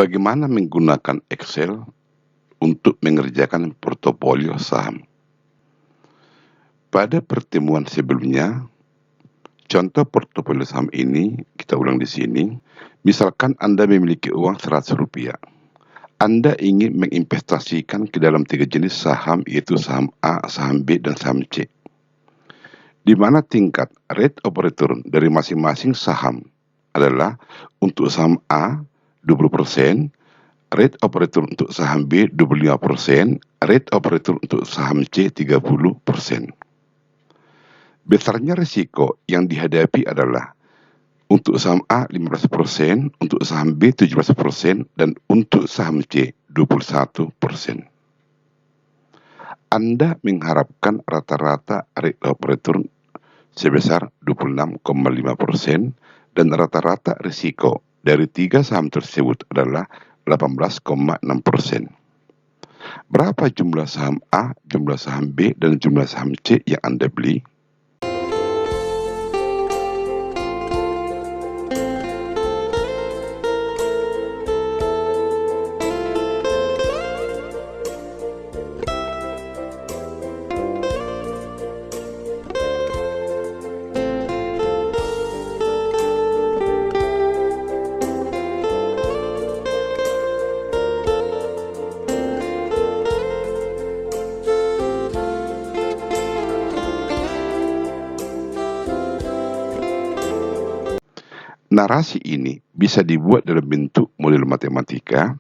Bagaimana menggunakan Excel untuk mengerjakan portofolio saham? Pada pertemuan sebelumnya, contoh portofolio saham ini kita ulang di sini. Misalkan Anda memiliki uang Rp100. Anda ingin menginvestasikan ke dalam 3 jenis saham, yaitu saham A, saham B, dan saham C. Di mana tingkat rate of return dari masing-masing saham adalah untuk saham A 20%, rate of return untuk saham B 25%, rate of return untuk saham C 30%. Besarnya risiko yang dihadapi adalah untuk saham A 15%, untuk saham B 17%, dan untuk saham C 21%. Anda mengharapkan rata-rata rate of return sebesar 26,5% dan rata-rata risiko dari 3 saham tersebut adalah 18,6%. Berapa jumlah saham A, jumlah saham B, dan jumlah saham C yang Anda beli? Narasi ini bisa dibuat dalam bentuk model matematika,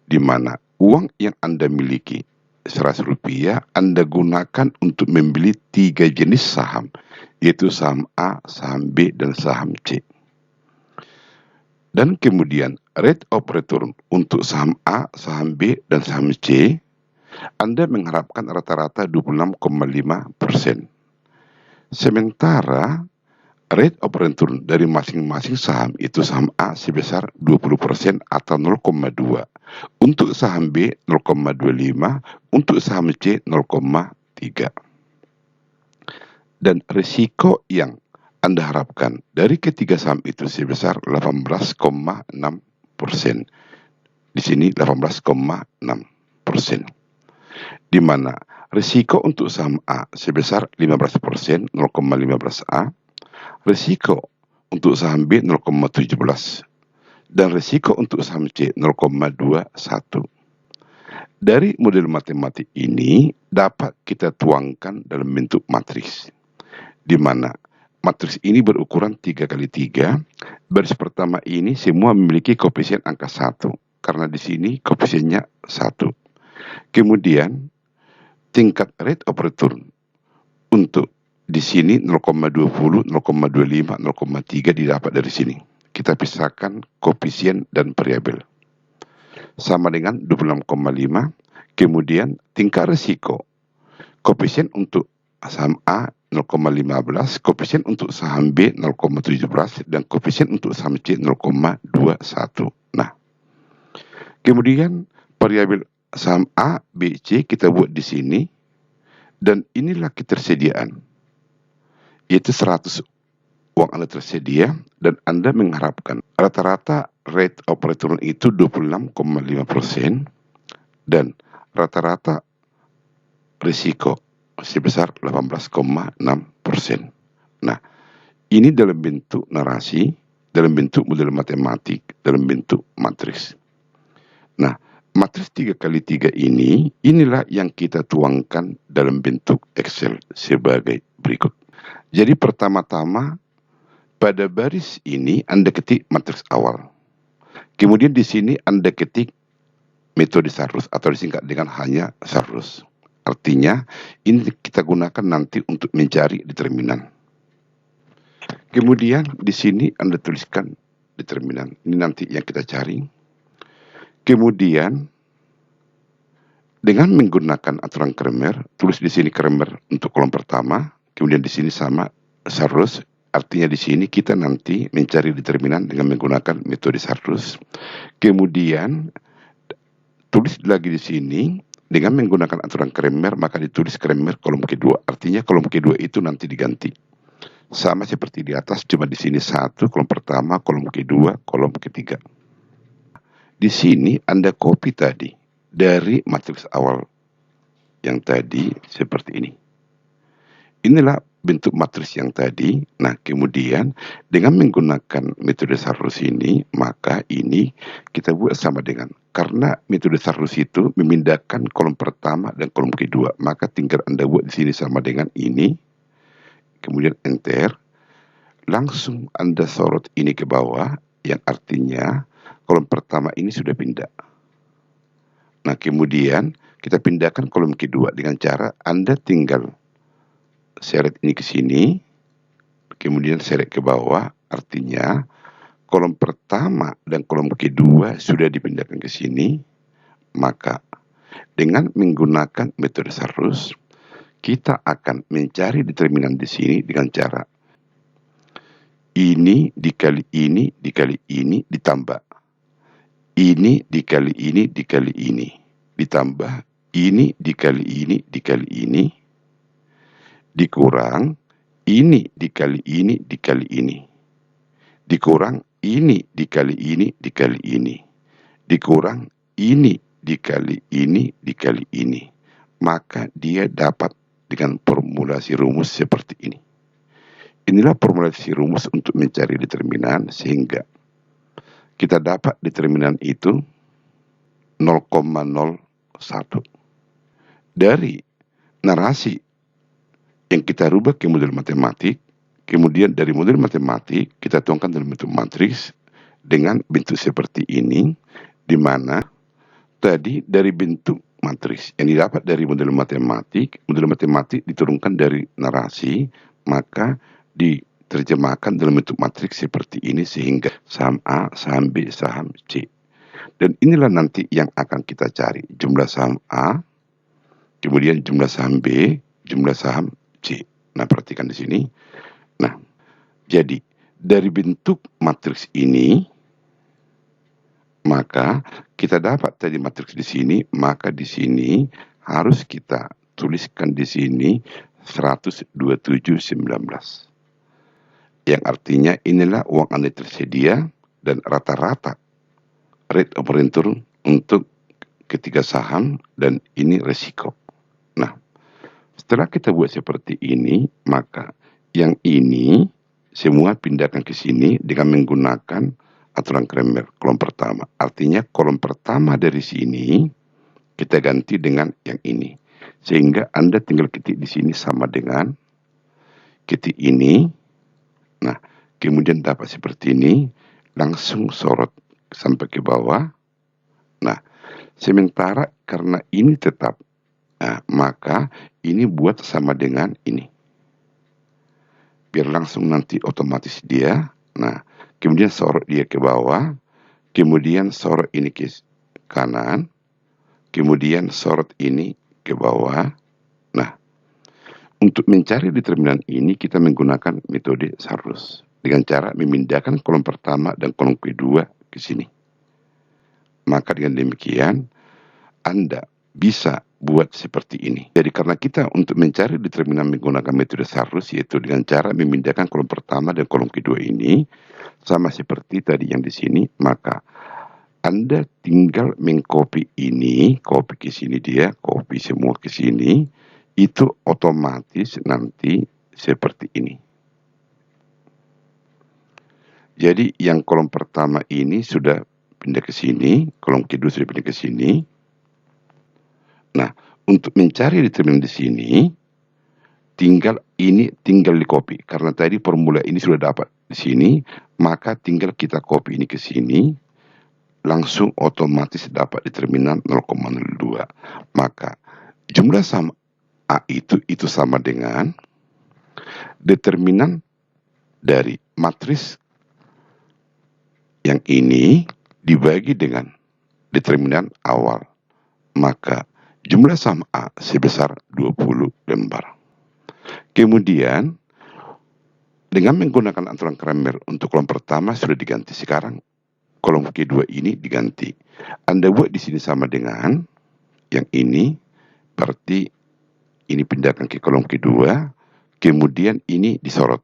di mana uang yang Anda miliki Rp100 Anda gunakan untuk membeli 3 jenis saham, yaitu saham A, saham B, dan saham C. Dan kemudian rate of return untuk saham A, saham B, dan saham C, Anda mengharapkan rata-rata 26,5%. Sementara rate of return dari masing-masing saham itu saham A sebesar 20% atau 0,2, untuk saham B 0,25, untuk saham C 0,3. Dan risiko yang Anda harapkan dari ketiga saham itu sebesar 18,6%. Di sini 18,6%. Di mana risiko untuk saham A sebesar 15%, 0,15A, risiko untuk saham B 0,17 dan risiko untuk saham C 0,21. Dari model matematik ini dapat kita tuangkan dalam bentuk matriks, di mana matriks ini berukuran 3x3. Baris pertama ini semua memiliki koefisien angka 1, karena di sini koefisiennya 1. Kemudian tingkat rate of return untuk di sini 0,20, 0,25, 0,3 didapat dari sini. Kita pisahkan koefisien dan variabel. Sama dengan 26,5. Kemudian tingkat risiko. Koefisien untuk saham A 0,15, koefisien untuk saham B 0,17, dan koefisien untuk saham C 0,21. Nah, kemudian variabel saham A, B, C kita buat di sini. Dan inilah ketersediaan, yaitu 100 uang Anda tersedia dan Anda mengharapkan rata-rata rate of return itu 26,5% dan rata-rata risiko sebesar 18,6%. Nah, ini dalam bentuk narasi, dalam bentuk model matematik, dalam bentuk matriks. Nah, matriks 3x3 inilah yang kita tuangkan dalam bentuk Excel sebagai berikut. Jadi pertama-tama pada baris ini Anda ketik matriks awal. Kemudian di sini Anda ketik metode Sarrus atau disingkat dengan hanya Sarrus. Artinya ini kita gunakan nanti untuk mencari determinan. Kemudian di sini Anda tuliskan determinan. Ini nanti yang kita cari. Kemudian dengan menggunakan aturan Cramer, tulis di sini Cramer untuk kolom pertama. Kemudian di sini sama Sarrus, artinya di sini kita nanti mencari determinan dengan menggunakan metode Sarrus. Kemudian tulis lagi di sini dengan menggunakan aturan Cramer, maka ditulis Cramer kolom kedua. Artinya kolom kedua itu nanti diganti. Sama seperti di atas, cuma di sini 1 kolom pertama, kolom kedua, kolom ketiga. di sini Anda copy tadi dari matriks awal yang tadi seperti ini. Inilah bentuk matriks yang tadi. Nah, kemudian dengan menggunakan metode Sarus ini, maka ini kita buat sama dengan, karena metode Sarus itu memindahkan kolom pertama dan kolom kedua, maka tinggal Anda buat di sini sama dengan ini, kemudian enter, langsung Anda sorot ini ke bawah, yang artinya kolom pertama ini sudah pindah. Nah, kemudian kita pindahkan kolom kedua dengan cara Anda tinggal seret ini ke sini, kemudian seret ke bawah, artinya kolom pertama dan kolom kedua sudah dipindahkan ke sini, maka dengan menggunakan metode Sarus, kita akan mencari determinan di sini dengan cara ini dikali ini dikali ini ditambah. Ini dikali ini dikali ini ditambah ini dikali ini dikali ini dikurang ini dikali ini dikali ini dikurang ini dikali ini dikali ini dikurang ini dikali ini dikali ini, maka dia dapat dengan formulasi rumus seperti ini. Inilah formulasi rumus untuk mencari determinan, sehingga kita dapat determinan itu 0,01 dari narasi yang kita rubah ke model matematik. Kemudian dari model matematik kita tuangkan dalam bentuk matriks dengan bentuk seperti ini, di mana tadi dari bentuk matriks yang didapat dari model matematik diturunkan dari narasi, maka diterjemahkan dalam bentuk matriks seperti ini, sehingga saham A, saham B, saham C. Dan inilah nanti yang akan kita cari, jumlah saham A, kemudian jumlah saham B, jumlah saham C. Nah, perhatikan di sini. Nah, jadi dari bentuk matriks ini, maka kita dapat tadi matriks di sini, maka di sini harus kita tuliskan di sini 127,19. Yang artinya inilah uang Anda tersedia dan rata-rata rate of return untuk ketiga saham, dan ini resiko. Nah, setelah kita buat seperti ini, maka yang ini semua pindahkan ke sini dengan menggunakan aturan Cramer kolom pertama. Artinya kolom pertama dari sini kita ganti dengan yang ini, sehingga Anda tinggal ketik di sini sama dengan ketik ini. Nah, kemudian dapat seperti ini, langsung sorot sampai ke bawah. Nah, sementara karena ini tetap, nah, maka ini buat sama dengan ini, biar langsung nanti otomatis dia. Nah, kemudian sorot dia ke bawah, kemudian sorot ini ke kanan, kemudian sorot ini ke bawah. Nah, untuk mencari determinan ini kita menggunakan metode Sarus dengan cara memindahkan kolom pertama dan kolom kedua ke sini. Maka dengan demikian Anda bisa buat seperti ini. Jadi karena kita untuk mencari determinan menggunakan metode Sarus, yaitu dengan cara memindahkan kolom pertama dan kolom kedua ini sama seperti tadi yang di sini, maka Anda tinggal mengcopy ini, copy ke sini dia, copy semua ke sini, itu otomatis nanti seperti ini. Jadi yang kolom pertama ini sudah pindah ke sini, kolom kedua sudah pindah ke sini. Nah, untuk mencari determinan di sini, tinggal di copy. Karena tadi formula ini sudah dapat di sini, maka tinggal kita copy ini ke sini, langsung otomatis dapat determinan 0,02. Maka jumlah saham A itu sama dengan determinan dari matris yang ini dibagi dengan determinan awal. Maka jumlah saham A sebesar 20 lembar. Kemudian dengan menggunakan aturan Cramer untuk kolom pertama sudah diganti, sekarang kolom kedua ini diganti. Anda buat di sini sama dengan yang ini, berarti ini pindahkan ke kolom kedua, kemudian ini disorot.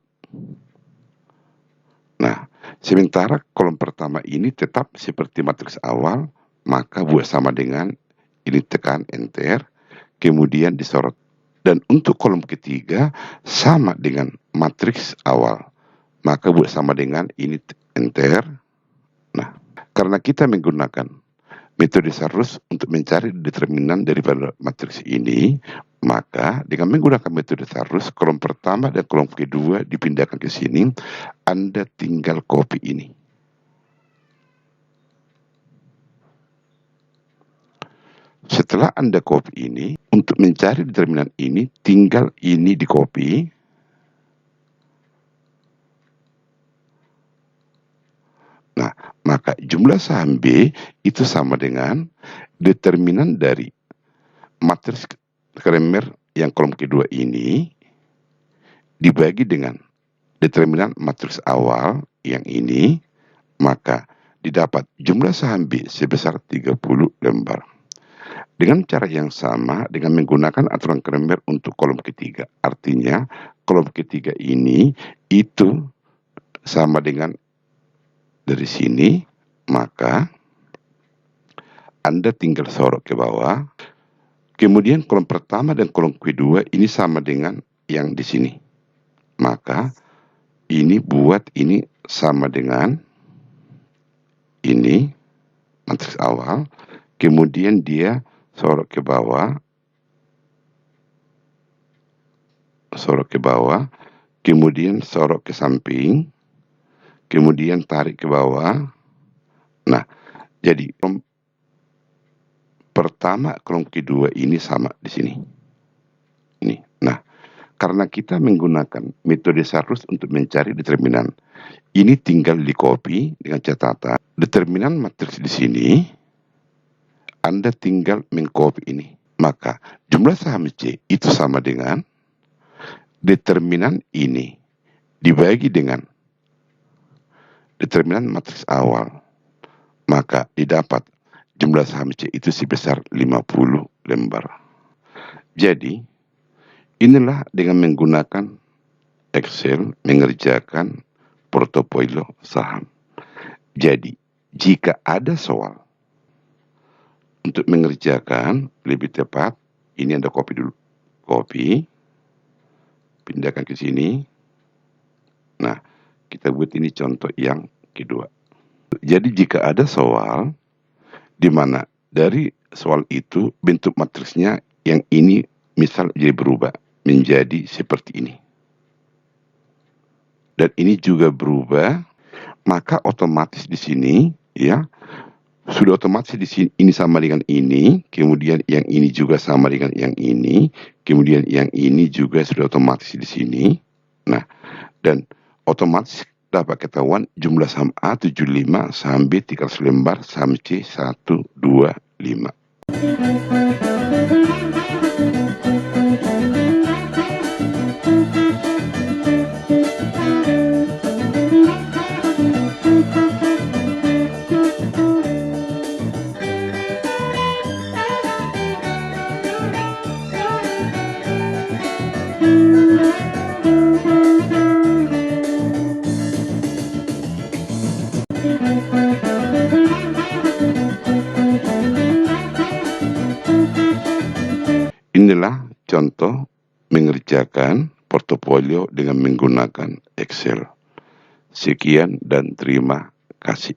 Nah, sementara kolom pertama ini tetap seperti matriks awal, maka buat sama dengan ini tekan enter, kemudian disorot. Dan untuk kolom ketiga sama dengan matriks awal, maka buat sama dengan ini enter. Nah, karena kita menggunakan metode Sarus untuk mencari determinan daripada matriks ini, maka dengan menggunakan metode Sarus, kolom pertama dan kolom kedua dipindahkan ke sini, Anda tinggal copy ini. Setelah Anda copy ini, untuk mencari determinan ini, tinggal ini di copy. Nah, maka jumlah saham B itu sama dengan determinan dari matriks Kramer yang kolom kedua ini dibagi dengan determinan matriks awal yang ini, maka didapat jumlah saham B sebesar 30 lembar. Dengan cara yang sama dengan menggunakan aturan Kramer untuk kolom ketiga. Artinya kolom ketiga ini itu sama dengan dari sini, maka Anda tinggal sorot ke bawah. Kemudian kolom pertama dan kolom kedua ini sama dengan yang di sini. Maka ini buat ini sama dengan ini matriks awal. Kemudian dia sorot ke bawah. Sorot ke bawah. Kemudian sorot ke samping. Kemudian tarik ke bawah. Nah, jadi kolom pertama, kolom kedua ini sama di sini. Ini. Nah, karena kita menggunakan metode Sarus untuk mencari determinan, ini tinggal di copy dengan catatan. Determinan matriks di sini, Anda tinggal mengcopy ini. Maka jumlah saham C itu sama dengan determinan ini dibagi dengan determinan matriks awal, maka didapat jumlah saham C itu sebesar 50 lembar. Jadi, inilah dengan menggunakan Excel mengerjakan portofolio saham. Jadi, jika ada soal untuk mengerjakan lebih tepat, ini Anda copy dulu. Copy, pindahkan ke sini. Nah, kita buat ini contoh yang kedua. Jadi jika ada soal di mana dari soal itu bentuk matriksnya yang ini misal jadi berubah menjadi seperti ini. Dan ini juga berubah, maka otomatis di sini ya sudah otomatis di sini ini sama dengan ini, kemudian yang ini juga sama dengan yang ini, kemudian yang ini juga sudah otomatis di sini. Nah, dan otomatis dapat ketahuan jumlah saham A 75, saham B 300 lembar, saham C 125. Inilah contoh mengerjakan portofolio dengan menggunakan Excel. Sekian dan terima kasih.